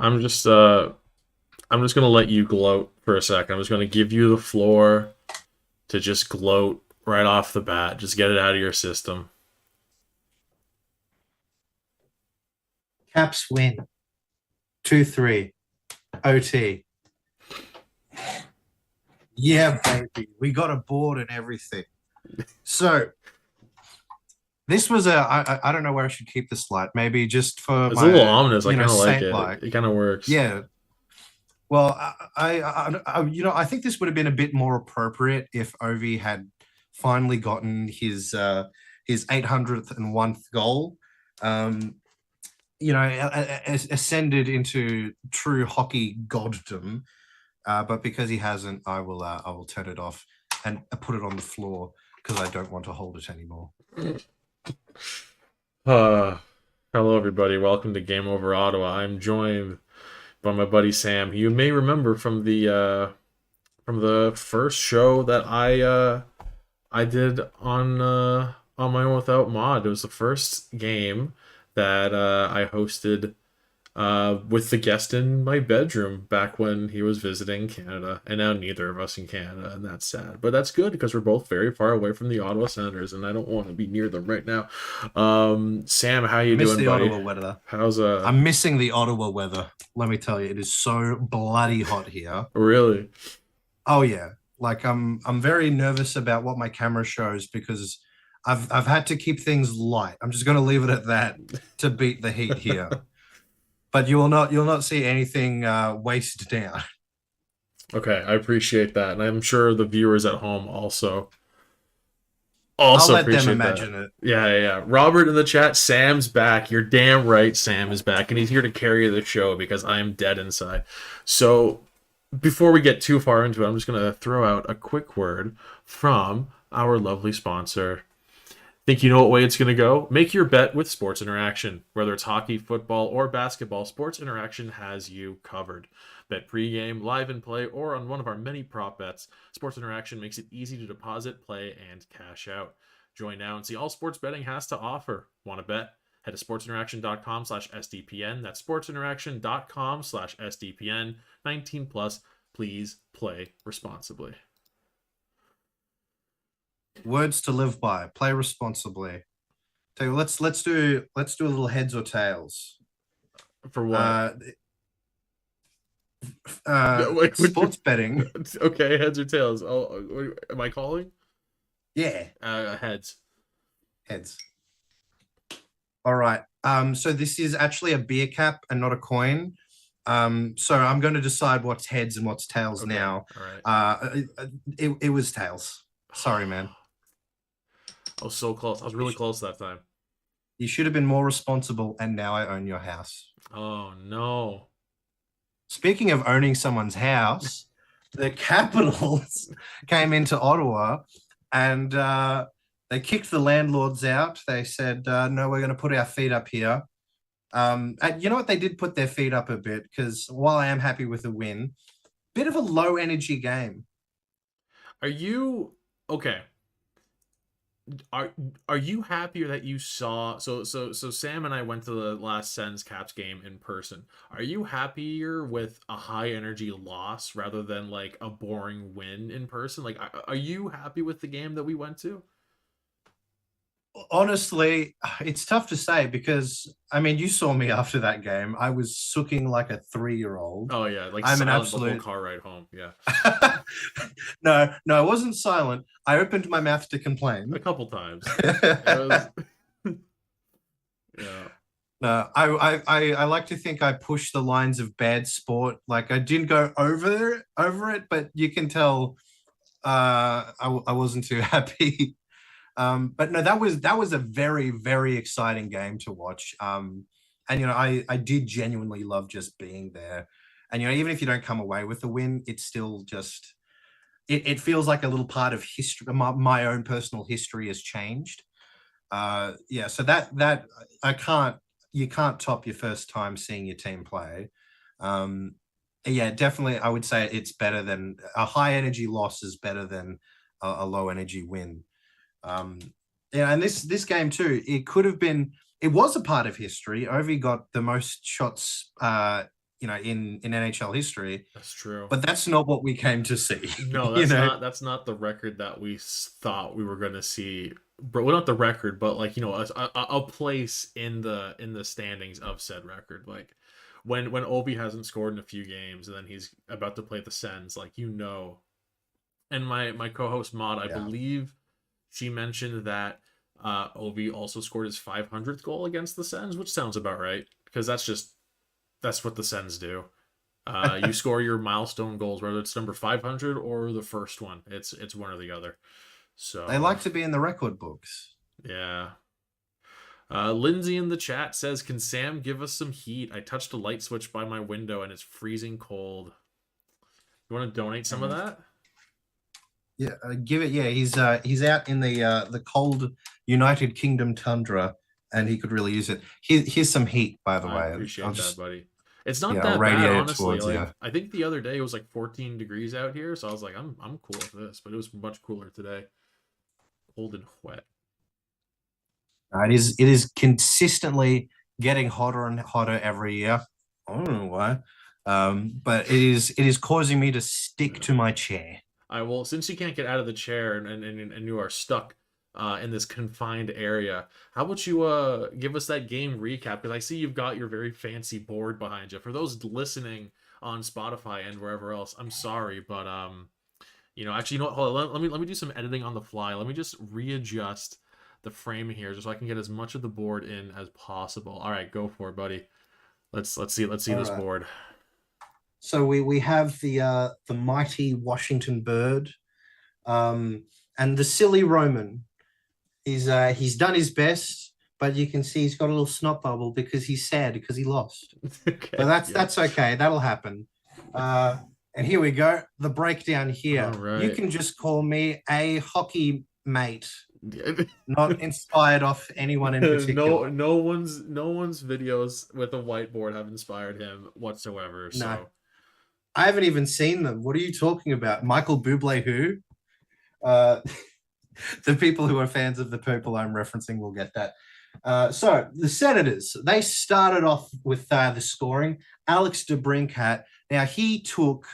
I'm just gonna let you gloat for a second. I'm just gonna give you the floor to just gloat right off the bat. Just get it out of your system. Caps win 2-3 OT. Yeah, baby. We got a board and everything. So this was I don't know where I should keep this slide. Maybe just for It's a little my, ominous. I kind of like saint it. like. It kind of works. Yeah. Well, I think this would have been a bit more appropriate if Ovi had finally gotten his 801th goal. Um, ascended into true hockey goddom. But because he hasn't, I will turn it off and put it on the floor because I don't want to hold it anymore. Uh, Hello, everybody. Welcome to Game Over Ottawa. I'm joined by my buddy Sam. You may remember from the first show that I did on my own without mod. It was the first game that I hosted with the guest in my bedroom back when he was visiting Canada, and now neither of us in Canada, and that's sad. But that's good because we're both very far away from the Ottawa Senators, and I don't want to be near them right now. Sam, how you Miss doing, the buddy? Ottawa weather. How's I'm missing the Ottawa weather. Let me tell you, it is so bloody hot here. really? Oh yeah, like I'm very nervous about what my camera shows because I've had to keep things light. I'm just going to leave it at that to beat the heat here. But you'll not see anything wasted down. Okay, I appreciate that, and I'm sure the viewers at home also I'll also let them appreciate that. imagine it. Yeah. Robert in the chat, Sam's back. You're damn right, Sam is back, and he's here to carry the show because I am dead inside. So, before we get too far into it, I'm just going to throw out a quick word from our lovely sponsor. Think you know what way it's going to go? Make your bet with Sports Interaction. Whether it's hockey, football, or basketball, Sports Interaction has you covered. Bet pregame, live and play, or on one of our many prop bets, Sports Interaction makes it easy to deposit, play, and cash out. Join now and see all sports betting has to offer. Want to bet? Head to sportsinteraction.com/SDPN. That's sportsinteraction.com/SDPN. 19 plus. Please play responsibly. Words to live by. Play responsibly. Tell you, let's do a little heads or tails. For what? Sports betting. Okay, heads or tails? Oh, am I calling? Yeah, Heads. heads. All right. So this is actually a beer cap and not a coin. So I'm going to decide what's heads and what's tails Okay. now. All right. It was tails. Sorry, man. I was so close. I was really close that time. You should have been more responsible, and now I own your house. Oh no. Speaking of owning someone's house, the Capitals came into Ottawa and they kicked the landlords out. They said, no, we're going to put our feet up here. And you know what? They did put their feet up a bit because while I am happy with the win, bit of a low energy game. Are you okay? Are you happier that you saw so Sam and I went to the last Sens Caps game in person. Are you happier with a high energy loss rather than like a boring win in person? Like are you happy with the game that we went to? Honestly, it's tough to say because I mean, you saw me after that game. I was sooking like a 3-year-old. Oh yeah, like I'm an silent the whole absolute car ride home. Yeah. No, I wasn't silent. I opened my mouth to complain. A couple times. It was... Yeah. No, I like to think I pushed the lines of bad sport. Like I didn't go over it, but you can tell I wasn't too happy. But no, that was a very, very exciting game to watch. And I did genuinely love just being there. And even if you don't come away with a win, it's still just it feels like a little part of history. My own personal history has changed. Yeah, so that you can't top your first time seeing your team play. Yeah, definitely, I would say it's better than a high energy loss is better than a low energy win. Yeah, and this game too, it was a part of history. Ovi got the most shots in NHL history. That's true. But that's not what we came to see. No, you know, that's not the record that we thought we were going to see. But well, not the record, but like a place in the standings of said record. Like when Ovi hasn't scored in a few games, and then he's about to play the Sens, like And my co-host Maud, I yeah. believe she mentioned that Ovi also scored his 500th goal against the Sens, which sounds about right because that's what the Sens do. You score your milestone goals, whether it's number 500 or the first one. It's one or the other. They So like to be in the record books. yeah. Lindsay in the chat says, "Can Sam give us some heat? I touched a light switch by my window and it's freezing cold. You want to donate some of that?" Yeah, give it. Yeah, he's out in the cold United Kingdom tundra, and he could really use it. Here's some heat, by the I way. I'll appreciate that, just buddy. It's not yeah, I'll that bad, radiate it honestly. towards you. Like I think the other day it was like 14 degrees out here, so I was like, I'm cool with this. But it was much cooler today, cold and wet. It is consistently getting hotter and hotter every year. I don't know why, but it is causing me to stick to my chair. I will, since you can't get out of the chair and you are stuck in this confined area. How about you give us that game recap? Because I see you've got your very fancy board behind you. For those listening on Spotify and wherever else, I'm sorry, but actually, what? Hold on, let me do some editing on the fly. Let me just readjust the frame here just so I can get as much of the board in as possible. All right, go for it, buddy. Let's see All this right. board. So we have the mighty Washington Bird, and the silly Roman. He's done his best, but you can see he's got a little snot bubble because he's sad because he lost. Okay, But that's yeah. that's okay. That'll happen. And here we go. The breakdown here. All right. You can just call me a hockey mate, not inspired off anyone in particular. No one's videos with a whiteboard have inspired him whatsoever. No, So I haven't even seen them. What are you talking about? Michael Bublé, who? Uh, the people who are fans of the purple I'm referencing will get that. So the Senators, they started off with the scoring. Alex DeBrincat. Now he took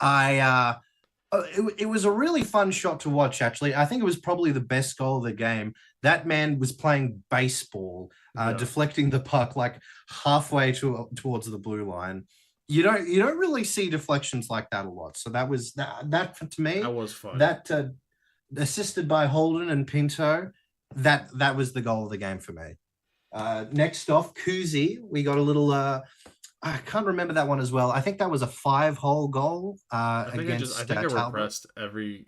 it was a really fun shot to watch, actually. I think it was probably the best goal of the game. That man was playing baseball, yeah. deflecting the puck like halfway towards the blue line. You don't really see deflections like that a lot. So that was that to me. That was fun. That assisted by Holden and Pinto, that was the goal of the game for me. Next off, Kuzi, we got a little. I can't remember that one as well. I think that was a 5-hole goal against I think I Talbot. repressed every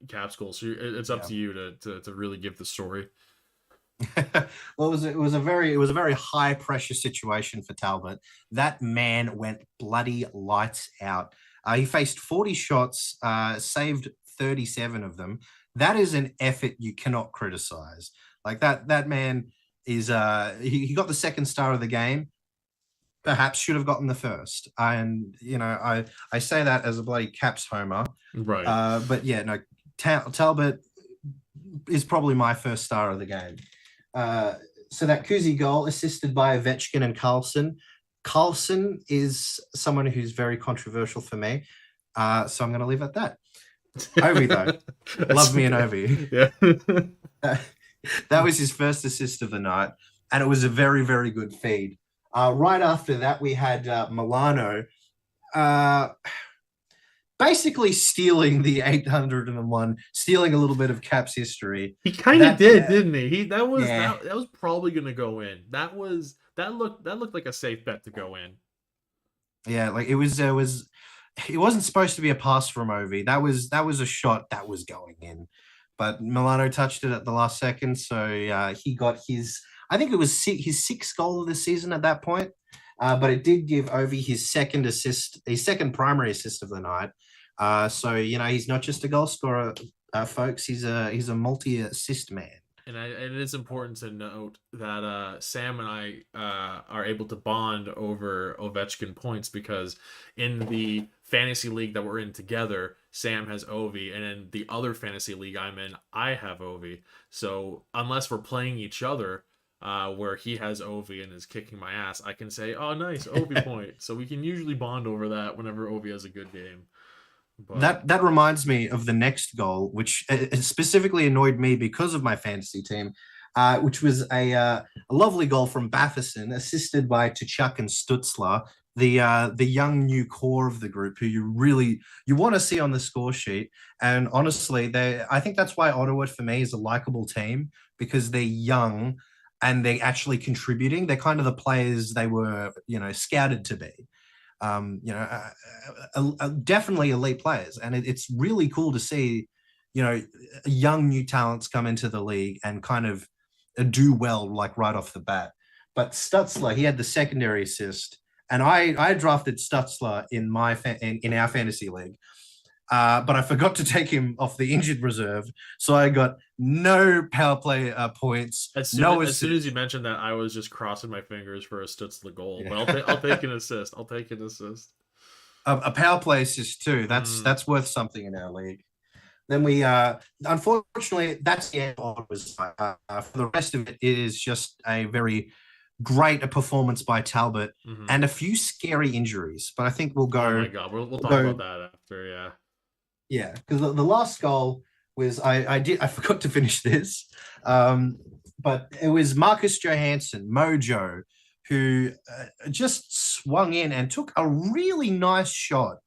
Caps goal, so it's up to you to really give the story. Well, it was a very high pressure situation for Talbot. That man went bloody lights out. He faced 40 shots, saved 37 of them. That is an effort you cannot criticize. Like that man is he got the second star of the game. Perhaps should have gotten the first. And I say that as a bloody Caps homer. Right. But yeah, no, Talbot is probably my first star of the game. So that Kuzi goal, assisted by Ovechkin and Carlson. Carlson is someone who's very controversial for me. So I'm going to leave it at that. Ovi, though. Love me an Ovi. Yeah. That was his first assist of the night, and it was a very, very good feed. Right after that, we had Milano basically stealing the 801, stealing a little bit of Caps history. He kind of did, didn't he? That was probably going to go in. That looked like a safe bet to go in. Yeah, like it wasn't supposed to be a pass from Ovi. That was a shot that was going in, but Milano touched it at the last second, so he got his. I think it was his 6th goal of the season at that point, but it did give Ovi his second primary assist of the night. So he's not just a goal scorer, folks. He's a multi-assist man. And it is important to note that Sam and I are able to bond over Ovechkin points because in the fantasy league that we're in together, Sam has Ovi, and in the other fantasy league I'm in, I have Ovi. So unless we're playing each other, where he has Ovi and is kicking my ass, I can say, "Oh, nice Ovi point." So we can usually bond over that whenever Ovi has a good game. But That reminds me of the next goal, which specifically annoyed me because of my fantasy team, which was a lovely goal from Batherson, assisted by Tuchuk and Stutzler, the young new core of the group, who you want to see on the score sheet. And honestly, I think that's why Ottawa for me is a likable team, because they're young and they're actually contributing. They're kind of the players they were, scouted to be. Definitely elite players, and it's really cool to see, young new talents come into the league and kind of do well, like right off the bat. But Stutzler, he had the secondary assist, and I drafted Stutzler in our fantasy league, but I forgot to take him off the injured reserve, so I got no power play points. as soon as you mentioned that, I was just crossing my fingers for a Stutzler goal. But I'll take an assist. I'll take an assist. A power play assist too. That's worth something in our league. Then we, unfortunately, that's the end of Ottawa's side. For the rest of it, it is just a very great performance by Talbot and a few scary injuries. But I think we'll go. Oh my god, we'll talk about that after. Yeah. Yeah, because the last goal was I forgot to finish this, but it was Marcus Johansson, Mojo, who just swung in and took a really nice shot.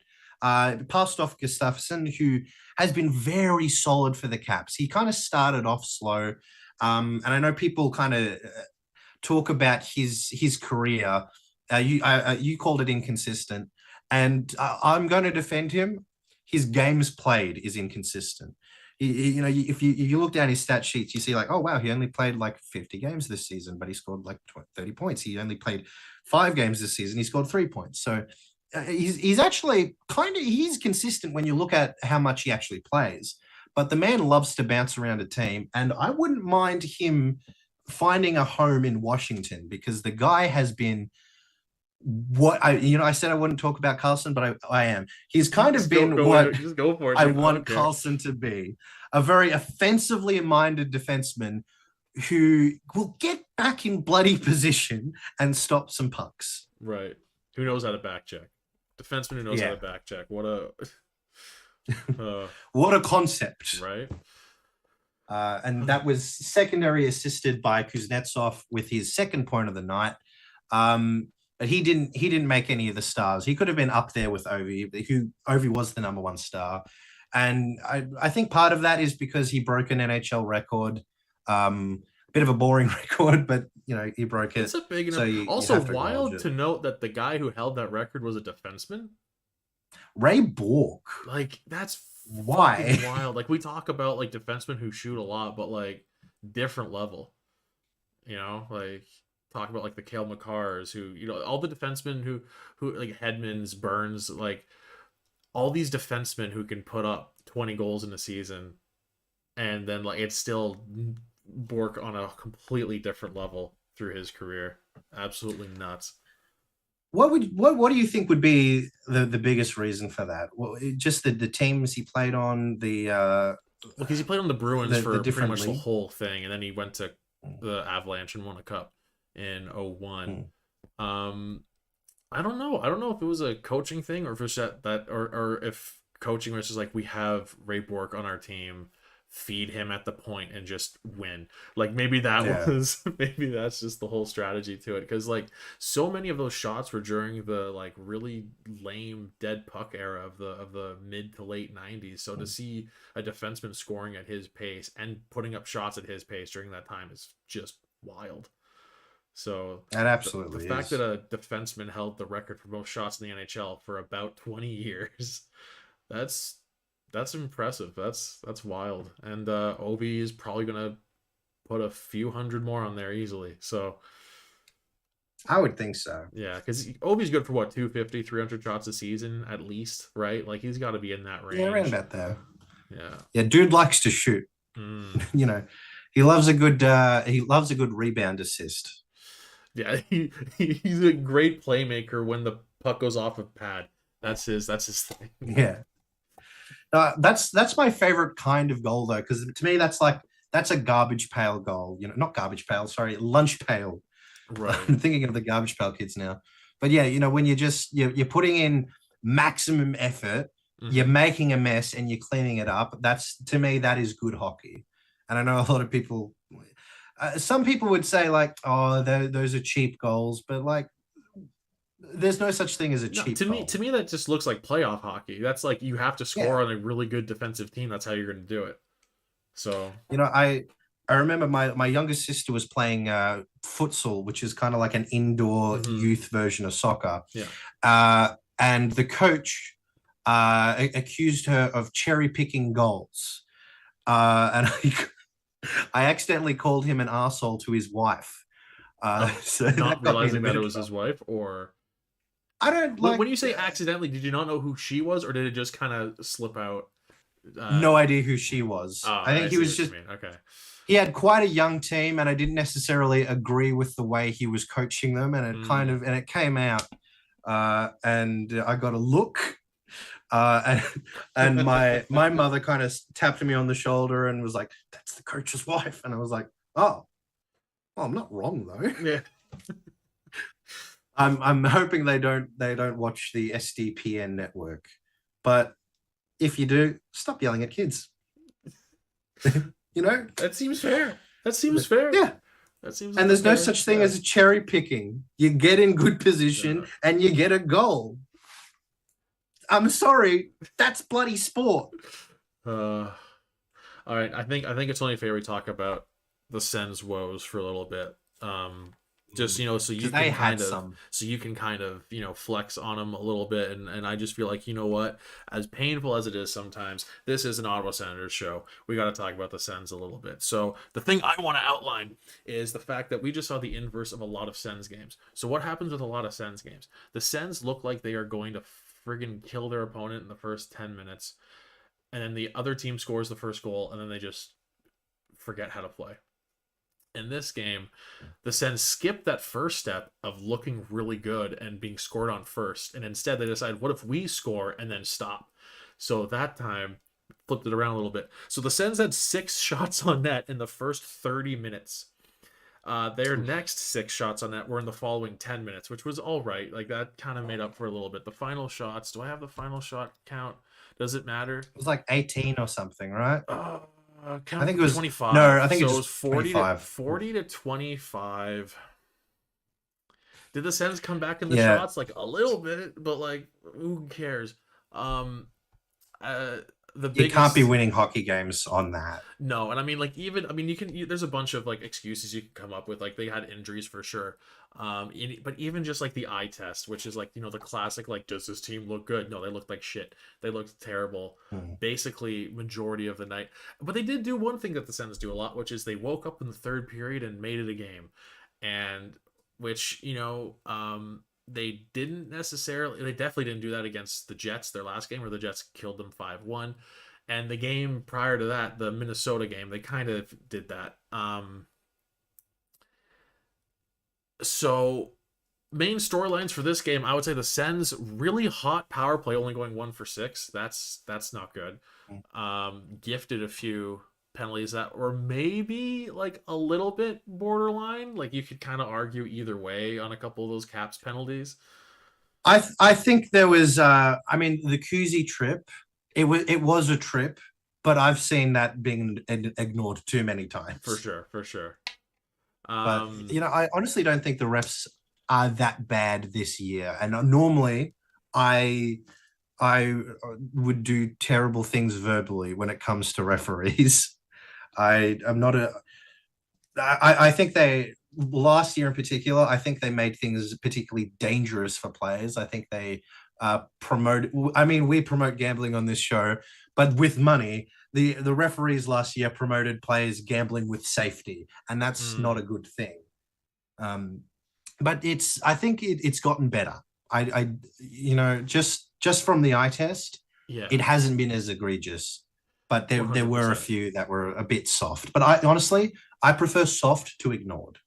Passed off Gustafsson, who has been very solid for the Caps. He kind of started off slow, and I know people kind of talk about his career. You called it inconsistent, and I'm going to defend him. His games played is inconsistent. If you look down his stat sheets, you see like, oh wow, he only played like 50 games this season, but he scored like 30 points. He only played 5 games this season. He scored 3 points. So he's actually he's consistent when you look at how much he actually plays. But the man loves to bounce around a team, and I wouldn't mind him finding a home in Washington, because the guy has been I said I wouldn't talk about Carlson, but I am. He's kind of been what just go for it. I want Carlson to be, a very offensively minded defenseman who will get back in bloody position and stop some pucks. Right. Who knows how to back check? Defenseman who knows how to back check. What a concept. Right. And that was secondary assisted by Kuznetsov with his second point of the night. But he didn't make any of the stars. He could have been up there with Ovi. Ovi was the number 1 star. And I think part of that is because he broke an NHL record. Bit of a boring record, but he broke it. It's a big enough. So also wild to note that the guy who held that record was a defenseman. Ray Bourque. Like, that's why wild. Like, we talk about like defensemen who shoot a lot, but like different level. Like talk about like the Cale Makars, who all the defensemen who like Hedmans, Burns, like all these defensemen who can put up 20 goals in a season, and then like it's still Bourque on a completely different level through his career. Absolutely nuts. What do you think would be the biggest reason for that? Well, just the teams he played on, because he played on the Bruins for pretty much league? the whole thing, and then he went to the Avalanche and won a cup in 01. I don't know if it was a coaching thing, or if it was that or if coaching was just like, we have Ray Bourque on our team, feed him at the point and just win. Like maybe maybe that's just the whole strategy to it, because like so many of those shots were during the like really lame dead puck era of the mid to late 90s. So to see a defenseman scoring at his pace and putting up shots at his pace during that time is just wild. So that absolutely the fact that a defenseman held the record for most shots in the NHL for about 20 years, that's impressive. That's wild. And Ovi is probably gonna put a few hundred more on there easily. So I would think so. Yeah, because Ovi's good for what, 250, 300 shots a season at least, right? Like he's got to be in that range. Yeah, around about there. Yeah, dude likes to shoot. He loves a good rebound assist. Yeah, he's a great playmaker when the puck goes off of pad. That's his thing. Yeah. That's my favorite kind of goal though, because to me that's like that's a garbage pail goal. Not garbage pail, sorry, lunch pail. Right. I'm thinking of the garbage pail kids now. But yeah, when you're putting in maximum effort, you're Mm-hmm. making a mess and you're cleaning it up. That's, to me, that is good hockey. And I know a lot of people, some people would say like, oh, those are cheap goals, but like, there's no such thing as a No, cheap goal. to me that just looks like playoff hockey. That's like you have to Yeah. score on a really good defensive team. That's how you're going to do it. So, I remember my younger sister was playing futsal, which is kind of like an indoor mm-hmm. youth version of soccer. Yeah. And the coach accused her of cherry picking goals. And I accidentally called him an asshole to his wife. Of So not that got me in a realizing bit that it of was his trouble. wife, or I don't like, when you say accidentally, did you not know who she was, or did it just kind of slip out? no idea who she was. I I think he see was what you just, mean. Okay. he had quite a young team, and I didn't necessarily agree with the way he was coaching them, and Mm. it came out, and I got a look, and my mother kind of tapped me on the shoulder and was like, "That's the coach's wife," and I was like, "Oh, well, I'm not wrong though." Yeah. I'm hoping they don't watch the SDPN network, but if you do, stop yelling at kids. you know, That seems fair. That seems fair. yeah. That seems And like a there's no fair. such thing Yeah. as cherry picking. You get in good position Yeah. and you get a goal. I'm sorry, that's bloody sport. Uh, all right. I think it's only fair we talk about the Sens woes for a little bit. Just Because they had some. so you can kind of flex on them a little bit, and I just feel like, you know what, as painful as it is sometimes, this is an Ottawa Senators show. We got to talk about the Sens a little bit. So the thing I want to outline is the fact that we just saw the inverse of a lot of Sens games. So what happens with a lot of Sens games? The Sens look like they are going to friggin' kill their opponent in the first 10 minutes, and then the other team scores the first goal, and then they just forget how to play. In this game, the Sens skip that first step of looking really good and being scored on first, and instead they decide, what if we score and then stop? So that time, flipped it around a little bit. So the Sens had 6 shots on net in the first 30 minutes. Their next 6 shots on net were in the following 10 minutes, which was all right. Like, that kind of made up for a little bit. The final shots, do I have the final shot count? Does it matter? It was like 18 or something, right? Count I think it was 25. no, I think So it's it just was 25. 40 to 25. Did the Sens come back in the Yeah, shots? Like, a little bit, but like, who cares? Um, uh, the you can't be biggest winning hockey games on that. No, and I mean, like, even there's a bunch of like excuses you can come up with. Like, they had injuries for sure. But even just like the eye test, which is like, the classic, like, does this team look good? No, they looked like shit. They looked terrible Hmm. basically majority of the night. But they did do one thing that the Sens do a lot, which is they woke up in the third period and made it a game. And which, they definitely didn't do that against the Jets, their last game, where the Jets killed them 5-1. And the game prior to that, the Minnesota game, they kind of did that. So main storylines for this game, I would say the Sens really hot power play, only going 1 for 6. That's not good. Gifted a few penalties that were maybe like a little bit borderline. Like, you could kind of argue either way on a couple of those Caps penalties. I think there was I mean, the Kuzi trip, it was a trip, but I've seen that being ignored too many For times. sure, for sure. But Um, I honestly don't think the refs are that bad this year. And normally I I would do terrible things verbally when it comes to referees. I'm not a I think they last year in particular, I think they made things particularly dangerous for players. I think they promote. I mean, we promote gambling on this show, but with money. The referees last year promoted players gambling with safety, and that's not a mm, good thing. Um, but I think it's gotten better. Just from the eye test, yeah, it hasn't been as egregious, but there were a 100%. few that were a bit soft. But I honestly, I prefer soft to ignored.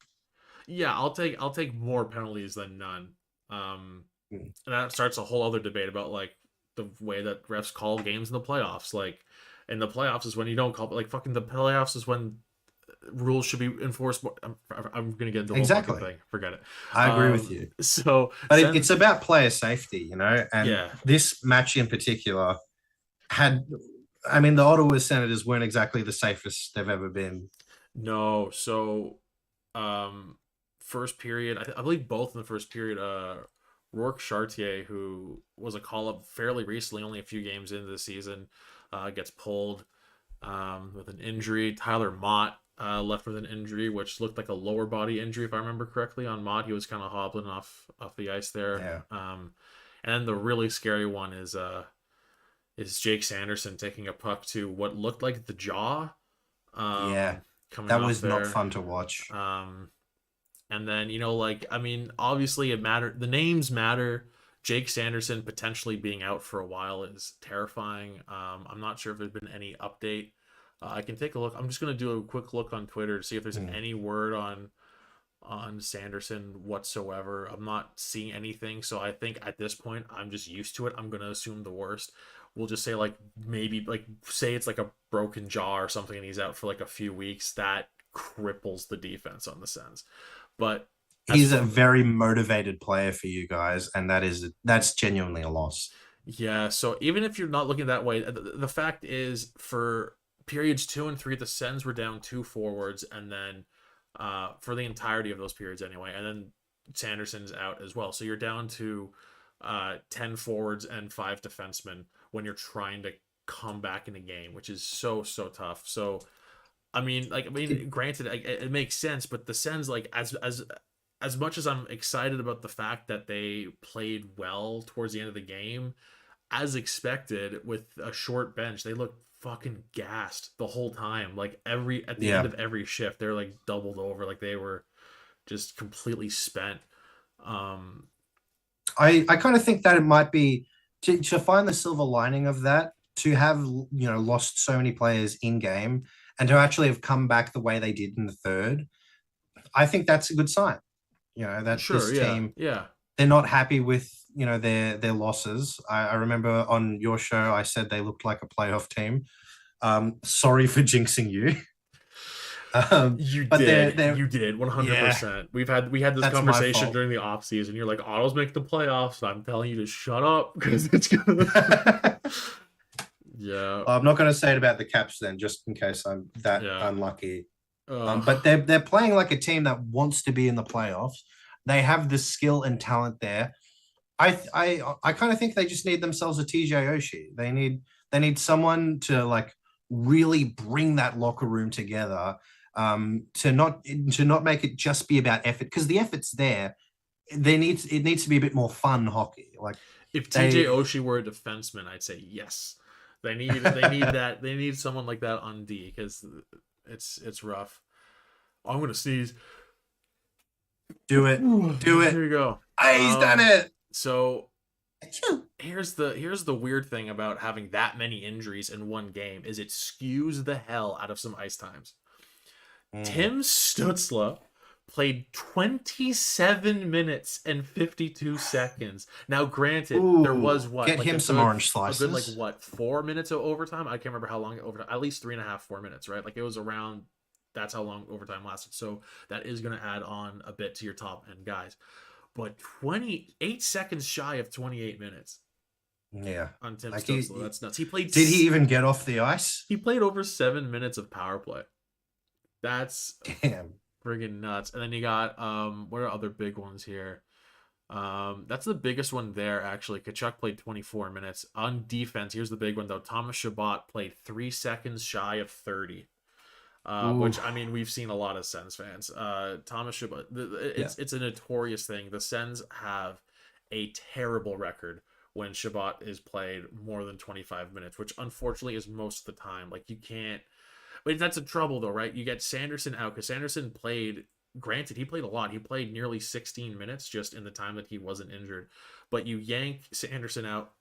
Yeah, I'll take more penalties than none. Um, Mm. and that starts a whole other debate about like the way that refs call games in the playoffs. Like, in the playoffs is when you don't call, like, fucking the playoffs is when rules should be enforced more. I'm gonna get into the whole fucking Exactly. thing. Forget it. I agree with you. So But since it's about player safety, and yeah, this match in particular had, I mean, the Ottawa Senators weren't exactly the safest they've ever been. no. So um, first period, I believe both in the first period. Rourke Chartier, who was a call up fairly recently, only a few games into the season, gets pulled with an injury. Tyler Mott left with an injury, which looked like a lower body injury, if I remember correctly. On Mott, he was kind of hobbling off the ice there. Yeah. And then the really scary one is Jake Sanderson taking a puck to what looked like the jaw, Yeah. coming That off was not there. fun to watch. And then, like, I mean, obviously it matter. The names matter. Jake Sanderson potentially being out for a while is terrifying. I'm not sure if there's been any update. I can take a look. I'm just gonna do a quick look on Twitter to see if there's Mm. any word on Sanderson whatsoever. I'm not seeing anything, so I think at this point I'm just used to it. I'm gonna assume the worst. We'll just say like maybe like say it's like a broken jaw or something and he's out for like a few weeks. That cripples the defense on the Sens. But He's as a very motivated player for you guys, and that's genuinely a loss. yeah, so even if you're not looking that way, the fact is for periods 2 and 3, the Sens were down two forwards, and then for the entirety of those periods anyway, and then Sanderson's out as well. So you're down to 10 forwards and 5 defensemen when you're trying to come back in a game, which is so tough. So It, granted, it makes sense, but the Sens, like, as much as I'm excited about the fact that they played well towards the end of the game, as expected, with a short bench, they looked fucking gassed the whole time. Like at the end yeah. of every shift, they're like doubled over, like they were just completely spent. Um, I kind of think that it might be to find the silver lining of that, to have lost so many players in game and to actually have come back the way they did in the third. I think that's a good sign. That sure, this yeah, team, yeah. they're not happy with their losses. I remember on your show I said they looked like a playoff team. Sorry for jinxing you. But they're You did, yeah, 100%. We had this that's my conversation fault. during the off season. You're like, Otto's make the playoffs. I'm telling you to shut up because it's gonna. Yeah, I'm not going to say it about the Caps then, just in case I'm that yeah. unlucky. Ugh. But they're playing like a team that wants to be in the playoffs. They have the skill and talent there. I kind of think they just need themselves a TJ Oshie. They need someone to like really bring that locker room together. To not make it just be about effort, because the effort's there. It needs to be a bit more fun hockey. Like If TJ they Oshie were a defenseman, I'd say yes. They need that. They need someone like that on D because it's rough. Oh, I'm gonna sneeze. do it, do it. Here you go. Hey, he's done it. So here's the weird thing about having that many injuries in one game is it skews the hell out of some ice times. Mm. Tim Stutzla played 27 minutes and 52 seconds. Now, granted, there was Ooh, what get like him some orange a good like slices. what 4 minutes of overtime. I can't remember how long overtime. At least 3.5, 4 minutes, right? Like it was around. That's how long overtime lasted. So that is going to add on a bit to your top end guys. But 28 seconds shy of 28 minutes Yeah, on Tim like Stutzla. That's nuts. did he even get off the ice? He played over 7 minutes of power play. That's Damn. friggin' nuts. And then you got what are other big ones here? That's the biggest one there actually. Kachuk played 24 minutes. On defense, here's the big one though. Thomas Chabot played 3 seconds shy of 30. Ooh, Which I mean we've seen a lot of Sens fans. Thomas Chabot, yeah. it's a notorious thing. The Sens have a terrible record when Chabot is played more than 25 minutes, which unfortunately is most of the time. Like you can't. But that's a trouble though, right? You get Sanderson out because Sanderson played. Granted, he played a lot. He played nearly 16 minutes just in the time that he wasn't injured. But you yank Sanderson out.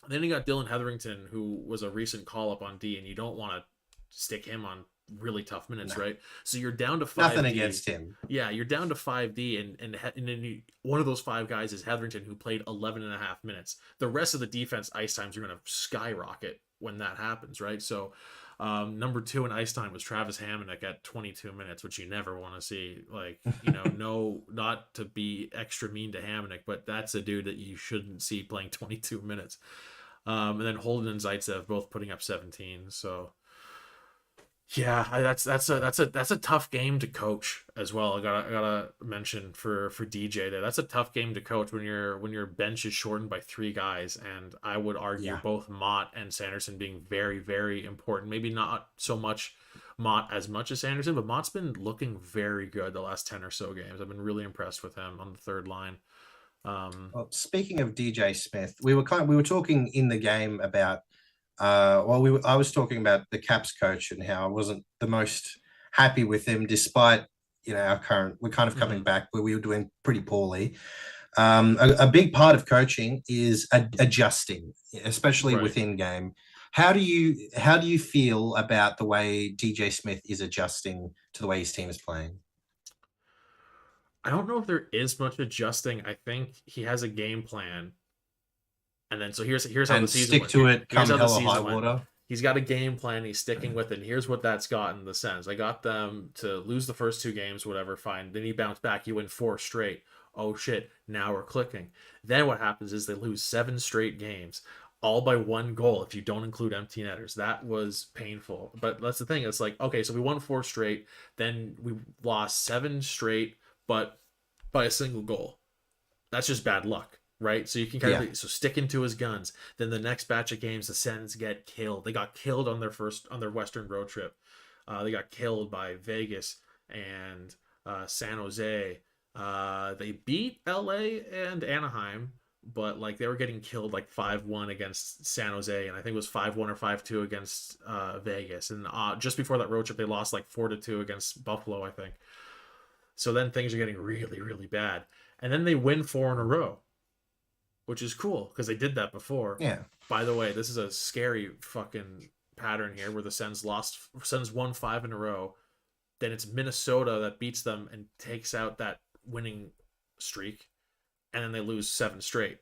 Then you got Dylan Hetherington, who was a recent call up on D, and you don't want to stick him on really tough minutes, No, right? So you're down to nothing 5D. against him. Yeah, you're down to 5D, and then one of those five guys is Hetherington, who played 11 and a half minutes. The rest of the defense ice times are going to skyrocket when that happens, right? So Number two in ice time was Travis Hamonic at 22 minutes, which you never want to see. Like, no, not to be extra mean to Hamonic, but that's a dude that you shouldn't see playing 22 minutes. And then Holden and Zaitsev both putting up 17. So yeah, that's a tough game to coach as well. I gotta mention for DJ there. That's a tough game to coach when your bench is shortened by three guys, and I would argue Yeah. both Mott and Sanderson being very very important. Maybe not so much Mott as much as Sanderson, but Mott's been looking very good the last 10 or so games. I've been really impressed with him on the third line. Well, speaking of DJ Smith, we were talking in the game about I was talking about the Caps coach and how I wasn't the most happy with him, despite we're kind of coming mhm, back where we were doing pretty poorly. A big part of coaching is adjusting, especially right. within game. How do you feel about the way DJ Smith is adjusting to the way his team is playing I don't know if there is much adjusting. I think he has a game plan. And then so here's how the and season stick went. to it Here's come how the hell or high season went. water? He's got a game plan. He's sticking with it. And here's what that's gotten the sense. I got them to lose the first two games, whatever, fine. Then he bounced back. You win four straight. Oh shit! Now we're clicking. Then what happens is they lose seven straight games, all by one goal. If you don't include empty netters, that was painful. But that's the thing. It's like, okay, so we won four straight. Then we lost seven straight, but by a single goal. That's just bad luck, right? So you can kind Yeah, of sticking to his guns. Then the next batch of games, the Sens get killed. They got killed on their Western road trip. They got killed by Vegas and San Jose. They beat LA and Anaheim, but like they were getting killed like 5-1 against San Jose, and I think it was 5-1 or 5-2 against Vegas. And just before that road trip, they lost like 4-2 against Buffalo, I think. So then things are getting really, really bad. And then they win four in a row, which is cool because they did that before. yeah. By the way, this is a scary fucking pattern here where the Sens won five in a row. Then it's Minnesota that beats them and takes out that winning streak, and then they lose seven straight.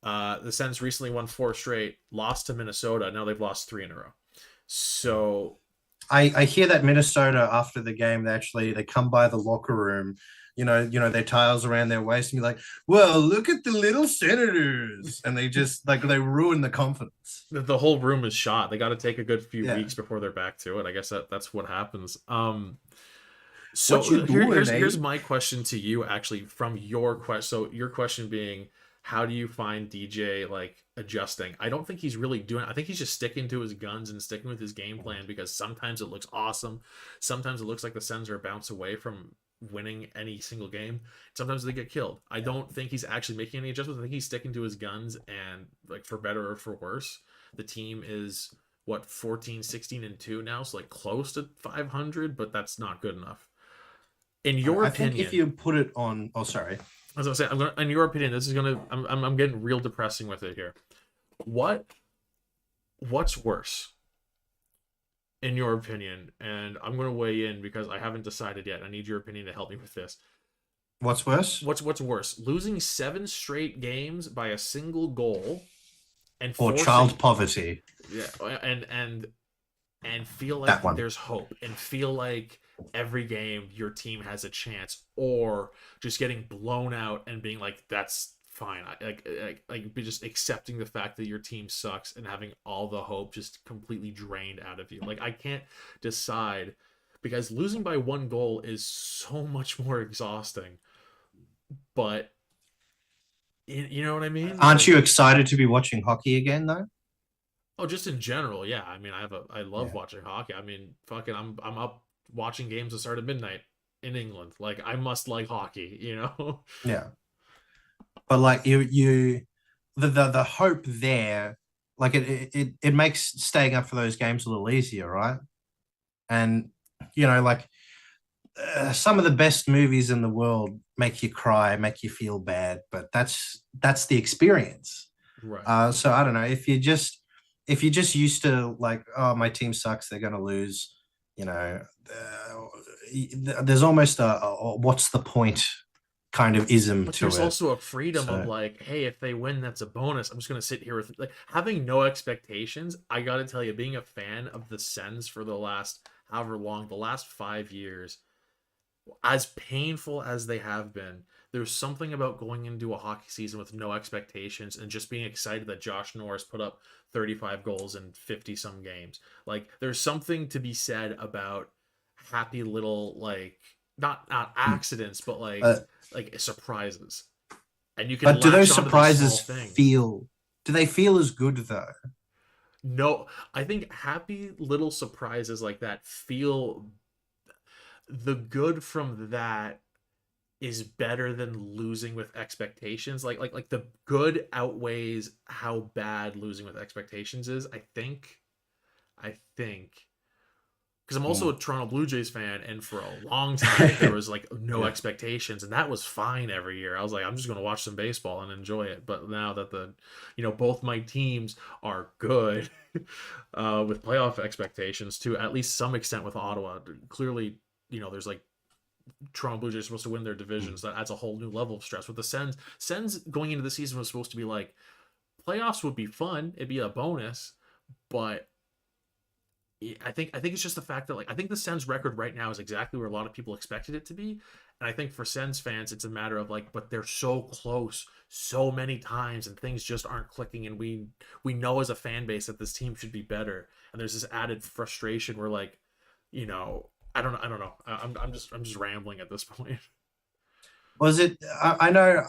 The Sens recently won four straight, lost to Minnesota. Now they've lost three in a row. So I hear that Minnesota after the game they come by the locker room, their towels around their waist and be like, "Well, look at the little Senators," and they just like they ruin the confidence. the whole room is shot. They got to take a good few Yeah, weeks before they're back to it. I guess that's what happens. what you So doing, here's eh? my question to you, actually, from your question. So your question being, how do you find DJ like adjusting? I don't think he's really doing. I think he's just sticking to his guns and sticking with his game plan because sometimes it looks awesome, sometimes it looks like the Sens are a bounce away from winning any single game. Sometimes they get killed. I don't think he's actually making any adjustments. I think he's sticking to his guns, and like for better or for worse, the team is what 14, 16 and 2 now, so like close to 500, but that's not good enough. In your I think if opinion, you put it on, oh sorry, as I was saying, in your opinion, this is gonna. I'm getting real depressing with it here. What what's worse, in your opinion? And I'm gonna weigh in because I haven't decided yet. I need your opinion to help me with this. what's worse What's worse, losing seven straight games by a single goal and or forcing child poverty? yeah, and feel like That one. there's hope and feel like every game your team has a chance, or just getting blown out and being like that's fine. Be just accepting the fact that your team sucks and having all the hope just completely drained out of you. Like I can't decide because losing by one goal is so much more exhausting. But you know what I mean? Aren't Like you excited to be watching hockey again, though? oh, just in general, yeah. I mean, I love Yeah, watching hockey. I mean, fucking, I'm up watching games that start at midnight in England. Like, I must like hockey, you know? yeah. But like the hope there, like it makes staying up for those games a little easier, right? And like some of the best movies in the world make you cry, make you feel bad, but that's the experience. Right. So I don't know if you're just used to like, oh, my team sucks, they're going to lose. You know, there's almost a what's the point kind of ism But to there's it. also a freedom of So like, hey, if they win, that's a bonus. I'm just gonna sit here with like having no expectations. I gotta tell you, being a fan of the Sens for the last however long, the last 5 years, as painful as they have been, there's something about going into a hockey season with no expectations and just being excited that Josh Norris put up 35 goals in 50 some games. Like there's something to be said about happy little like not accidents, but uh, like surprises. And you can but do latch those onto these small surprises things. feel do they feel as good though? No, I think happy little surprises like that feel the good from that is better than losing with expectations. Like the good outweighs how bad losing with expectations is. I think because I'm also Mm, a Toronto Blue Jays fan, and for a long time there was like no yeah. expectations, and that was fine every year. I was like, I'm just gonna watch some baseball and enjoy it. But now that both my teams are good, with playoff expectations to at least some extent with Ottawa, clearly, there's like Toronto Blue Jays are supposed to win their Mm. divisions. That adds a whole new level of stress. With the Sens going into the season was supposed to be like playoffs would be fun. It'd be a bonus, but I think it's just the fact that like I think the Sens record right now is exactly where a lot of people expected it to be. And I think for Sens fans, it's a matter of like, but they're so close so many times and things just aren't clicking. And we know as a fan base that this team should be better. And there's this added frustration where like, I don't know. I'm just rambling at this point. Was it? I know.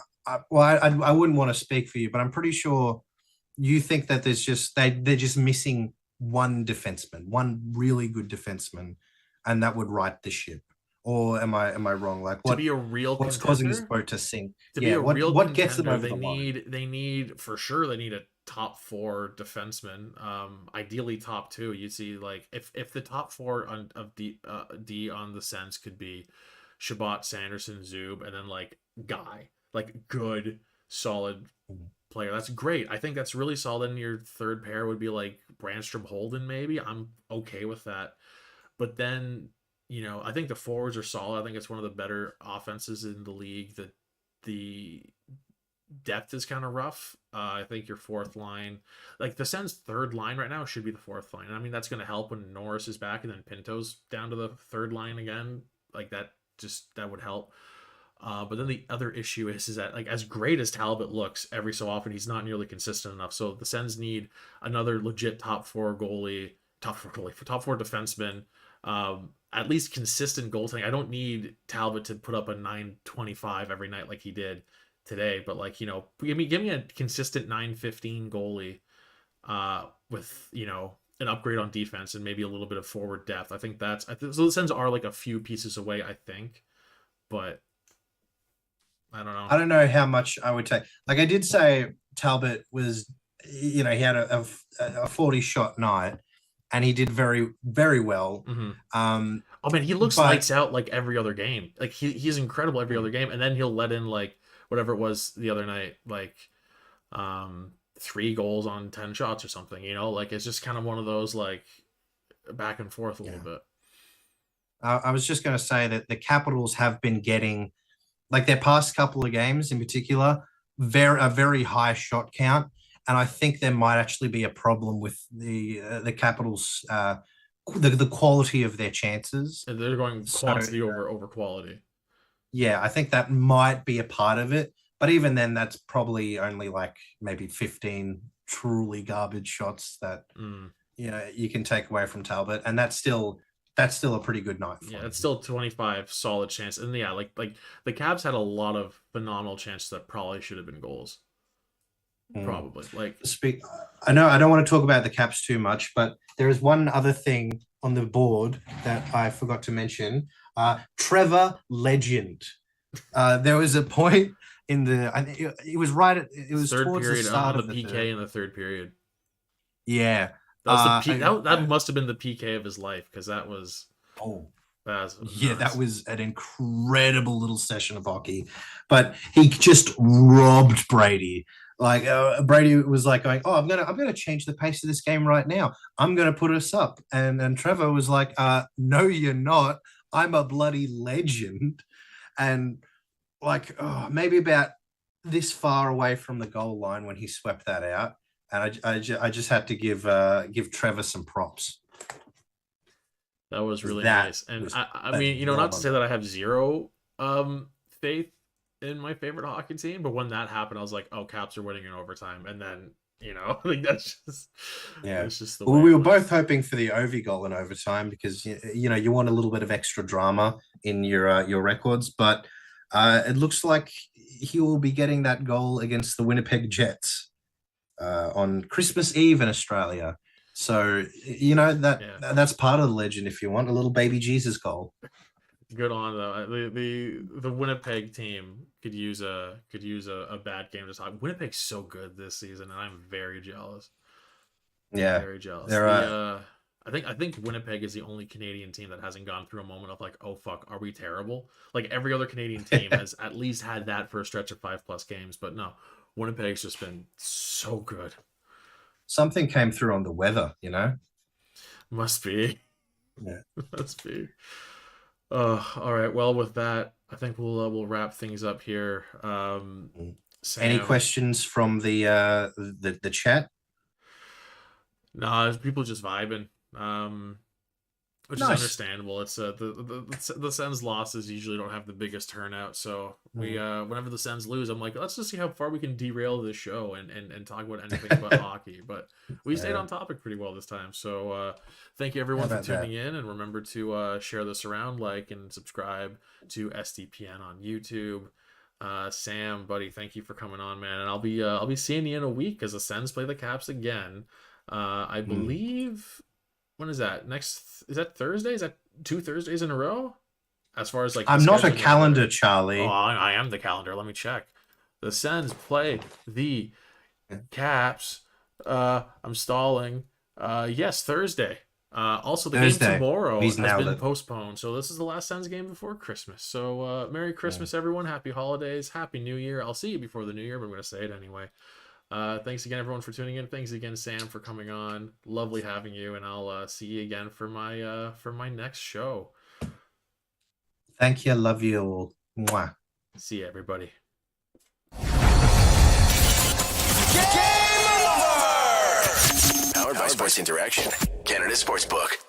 Well, I wouldn't want to speak for you, but I'm pretty sure you think that they're just missing one defenseman, one really good defenseman, and that would right the ship. Or am I wrong? Like To be a real what's causing this contender, boat to sink? to be Yeah, a real what gets them contender, over they the line? need they need for sure they need a top four defenseman. Ideally top two. You see, like if the top four of D on the Sens could be Shabbat, Sanderson, Zub, and then like Guy, like good, solid player. That's great. I think that's really solid. And your third pair would be like Brandstrom, Holden. Maybe I'm okay with that. But then, I think the forwards are solid. I think it's one of the better offenses in the league. The depth is kind of rough. I think your fourth line, like the Sens' third line right now, should be the fourth line. I mean, that's going to help when Norris is back and then Pinto's down to the third line again. Like that would help. But then the other issue is that like as great as Talbot looks every so often, he's not nearly consistent enough. So the Sens need another legit top four defenseman, at least consistent goaltending. I don't need Talbot to put up a 925 every night like he did today, but like give me a consistent 915 goalie, with an upgrade on defense and maybe a little bit of forward depth. So the Sens are like a few pieces away, I think, but I don't know. I don't know how much I would take. Like I did say, Talbot was, he had a 40 shot night, and he did very very well. Mm-hmm. Um, Oh man, he looks but lights out like every other game. Like he's incredible every other game, and then he'll let in like whatever it was the other night, like 3 goals on 10 shots or something. Like it's just kind of one of those like back and forth a yeah, little bit. I was just going to say that the Capitals have been getting, like their past couple of games in particular, a very high shot count, and I think there might actually be a problem with the Capitals, the quality of their chances. And they're going So quantity over quality. yeah, I think that might be a part of it. But even then, that's probably only like maybe 15 truly garbage shots that Mm. you can take away from Talbot, and that's still a pretty good night Yeah, for it's him. still 25 solid chance. And yeah, like the Cavs had a lot of phenomenal chances that probably should have been goals. Mm. Probably. Like Speak. I know I don't want to talk about the Caps too much, but there is one other thing on the board that I forgot to mention. Trevor Legend. There was a point in I think it was it was third towards the period on start the of the PK third. in the third period. Yeah. That was the P I, that must have been the PK of his life because oh, that was yeah, that nuts. was an incredible little session of hockey. But he just robbed Brady. Like Brady was like going, "Oh, I'm gonna change the pace of this game right now. I'm gonna put us up." And Trevor was like, "No, you're not. I'm a bloody legend." And like maybe about this far away from the goal line when he swept that out, and I just had to give Trevor some props. That was really That nice. And was I mean, not to say that I have zero faith in my favorite hockey team, but when that happened, I was like, oh, Caps are winning in overtime. And then, like that's just the way we it were was. both hoping for the Ovi goal in overtime because you want a little bit of extra drama in your records, but it looks like he will be getting that goal against the Winnipeg Jets on Christmas Eve in Australia. So that's part of the legend. If you want a little baby Jesus goal, Good on though. The Winnipeg team could use a bad game to talk. Winnipeg's so good this season, and I'm very jealous. Yeah, Very jealous. they're I think Winnipeg is the only Canadian team that hasn't gone through a moment of like, oh fuck, are we terrible? Like every other Canadian team has at least had that for a stretch of 5+ games, but no, Winnipeg's just been so good. something came through on the weather, Must be. Yeah. Must be. All right. Well, with that, I think we'll wrap things up here. Sam, Any questions from the chat? nah, people just vibing. Which is Nice. understandable. It's the Sens losses usually don't have the biggest turnout, so we whenever the Sens lose, I'm like, let's just see how far we can derail this show and talk about anything but hockey. But we stayed on topic pretty well this time. So thank you everyone for tuning in, and remember to share this around, like and subscribe to SDPN on YouTube. Sam, buddy, thank you for coming on, man. And I'll be seeing you in a week as the Sens play the Caps again. I believe. When is that? Is that Thursday? Is that 2 Thursdays in a row? As far as like I'm not a calendar, Charlie. Oh, I am the calendar. Let me check. The Sens play the Caps. I'm stalling. Yes, Thursday. Also, the Thursday. game tomorrow has been it. postponed. So this is the last Sens game before Christmas. So Merry Christmas, everyone. Happy holidays. Happy New Year. I'll see you before the New Year, but I'm going to say it anyway. Thanks again, everyone, for tuning in. Thanks again, Sam, for coming on. Lovely having you, and I'll see you again for my next show. Thank you. Love you all. Mwah. See you, everybody. Game over! Powered by Sports Interaction, Canada Sportsbook.